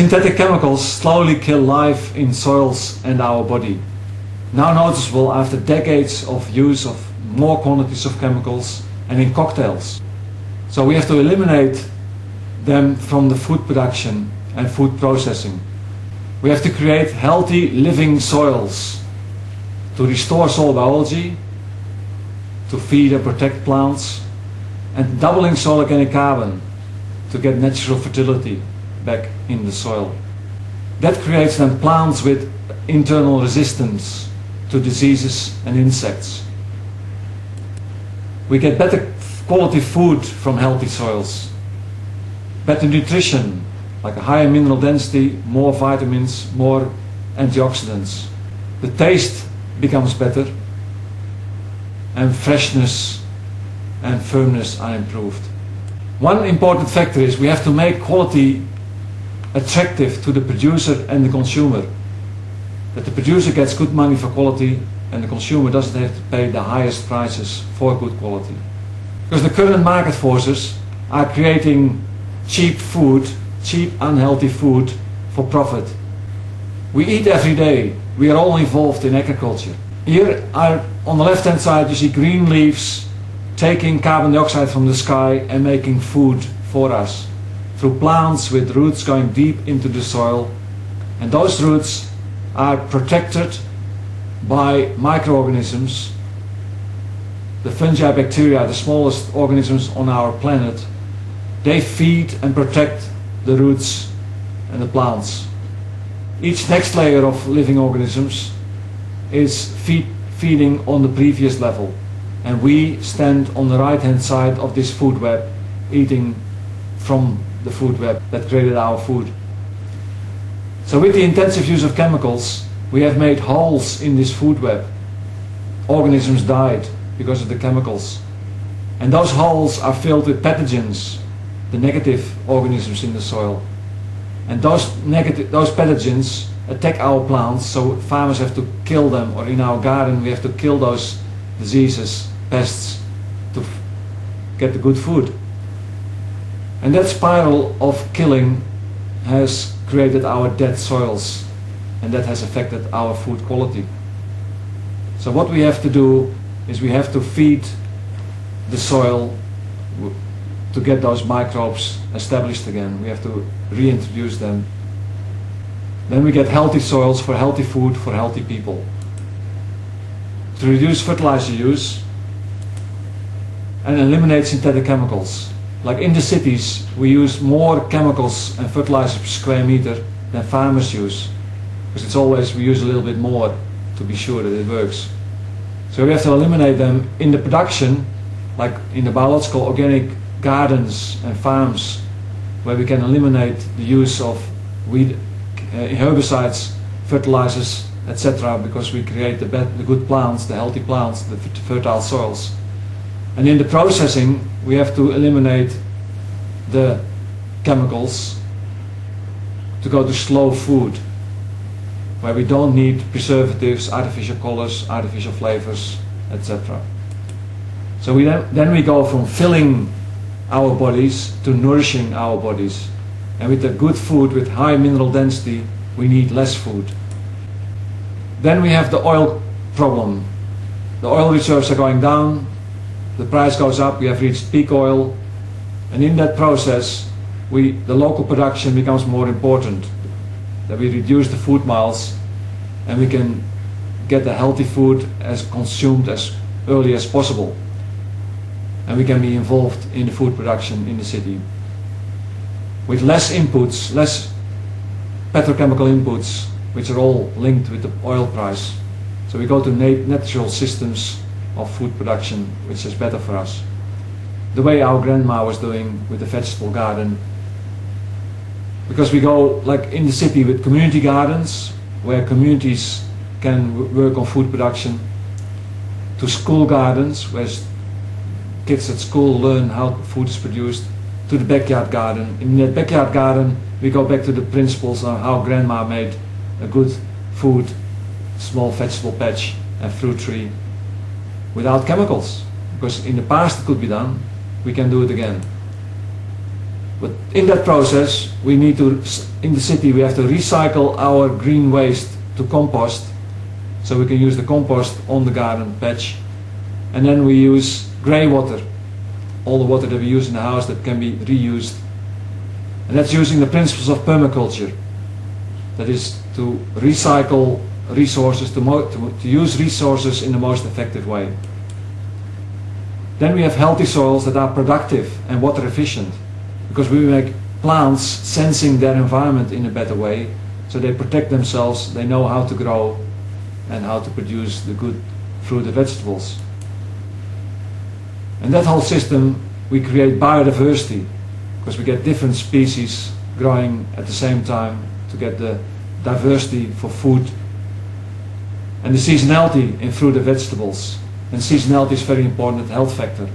Synthetic chemicals slowly kill life in soils and our body. Now noticeable after decades of use of more quantities of chemicals and in cocktails. So we have to eliminate them from the food production and food processing. We have to create healthy living soils to restore soil biology, to feed and protect plants, and doubling soil organic carbon to get natural fertility back in the soil. That creates then plants with internal resistance to diseases and insects. We get better quality food from healthy soils, better nutrition, like a higher mineral density, more vitamins, more antioxidants. The taste becomes better, and freshness and firmness are improved. One important factor is we have to make quality attractive to the producer and the consumer. That the producer gets good money for quality and the consumer doesn't have to pay the highest prices for good quality. Because the current market forces are creating cheap food, cheap unhealthy food for profit. We eat every day. We are all involved in agriculture. Here are, on the left hand side, you see green leaves taking carbon dioxide from the sky and making food for us through plants with roots going deep into the soil, and those roots are protected by microorganisms, the fungi, bacteria, the smallest organisms on our planet. They feed and protect the roots and the plants. Each next layer of living organisms is feeding on the previous level, and we stand on the right hand side of this food web, eating from the food web that created our food. So with the intensive use of chemicals, we have made holes in this food web. Organisms died because of the chemicals, and those holes are filled with pathogens, the negative organisms in the soil, and those pathogens attack our plants, so farmers have to kill them, or in our garden we have to kill those diseases, pests, to get the good food. And that spiral of killing has created our dead soils, and that has affected our food quality. So what we have to do is we have to feed the soil to get those microbes established again. We have to reintroduce them. Then we get healthy soils for healthy food for healthy people. To reduce fertilizer use and eliminate synthetic chemicals. Like in the cities, we use more chemicals and fertilizer per square meter than farmers use. Because it's always, we use a little bit more to be sure that it works. So we have to eliminate them in the production, like in the biological organic gardens and farms, where we can eliminate the use of herbicides, fertilizers, etc., because we create the good plants, the healthy plants, the fertile soils. And in the processing, we have to eliminate the chemicals to go to slow food, where we don't need preservatives, artificial colors, artificial flavors, etc. So then we go from filling our bodies to nourishing our bodies. And with the good food with high mineral density, we need less food. Then we have the oil problem. The oil reserves are going down, the price goes up, we have reached peak oil, and in that process the local production becomes more important. That we reduce the food miles and we can get the healthy food as consumed as early as possible. And we can be involved in the food production in the city. With less inputs, less petrochemical inputs, which are all linked with the oil price. So we go to natural systems of food production, which is better for us. The way our grandma was doing with the vegetable garden. Because we go, like in the city, with community gardens, where communities can work on food production, to school gardens, where kids at school learn how food is produced, to the backyard garden. In that backyard garden, we go back to the principles of how grandma made a good food, small vegetable patch and fruit tree without chemicals. Because in the past it could be done, we can do it again. But in that process, we need to, in the city, we have to recycle our green waste to compost, so we can use the compost on the garden patch. And then we use grey water, all the water that we use in the house that can be reused. And that's using the principles of permaculture. That is to recycle resources, to use resources in the most effective way. Then we have healthy soils that are productive and water efficient, because we make plants sensing their environment in a better way, so they protect themselves, they know how to grow and how to produce the good fruit and vegetables. And that whole system, we create biodiversity, because we get different species growing at the same time to get the diversity for food. And the seasonality in fruit and vegetables. And seasonality is very important, health factor.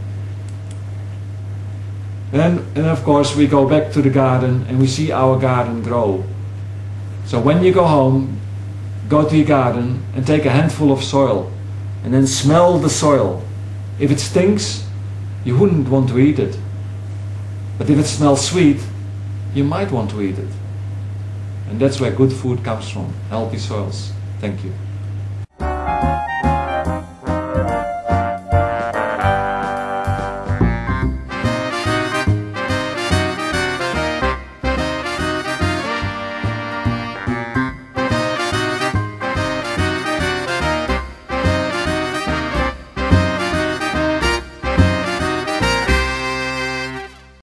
And of course we go back to the garden and we see our garden grow. So when you go home, go to your garden and take a handful of soil and then smell the soil. If it stinks, you wouldn't want to eat it. But if it smells sweet, you might want to eat it. And that's where good food comes from, healthy soils. Thank you.